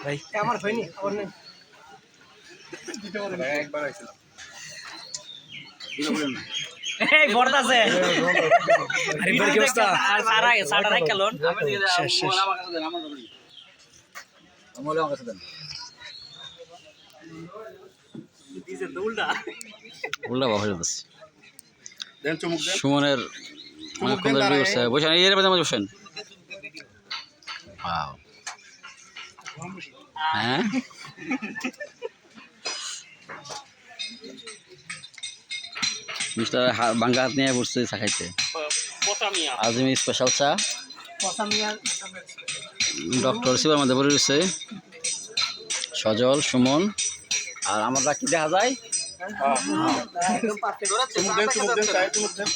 ভাই আমার হয়নি আমার নেই একবার আইছিলাম এই বড়দাছে আরিফের কি অবস্থা? আর সারা সারা রাখ কেলন শেষ শেষ আমার কাছে দেন আমার কাছে দেন দিছে দৌলটা উল্টা বাবা হয়ে যাচ্ছে দেন চুমুক দেন সুমনের অনেকক্ষণ ধরে ভিডিও করছে বসেন এর মধ্যে বসেন ওয়াও হ্যাঁ মিস্টার বাঙ্গা হাত নিয়ে বসছে চা খাইতে পটামিয়া আজমি স্পেশাল চা পসামিয়া ডক্টর শিবার মধ্যে পড়ে রয়েছে সজল সুমন আর আমরা কি দেখা যায় একদম পারফেক্ট চুমুক দেন চুমুক দেন চাই চুমুক দেন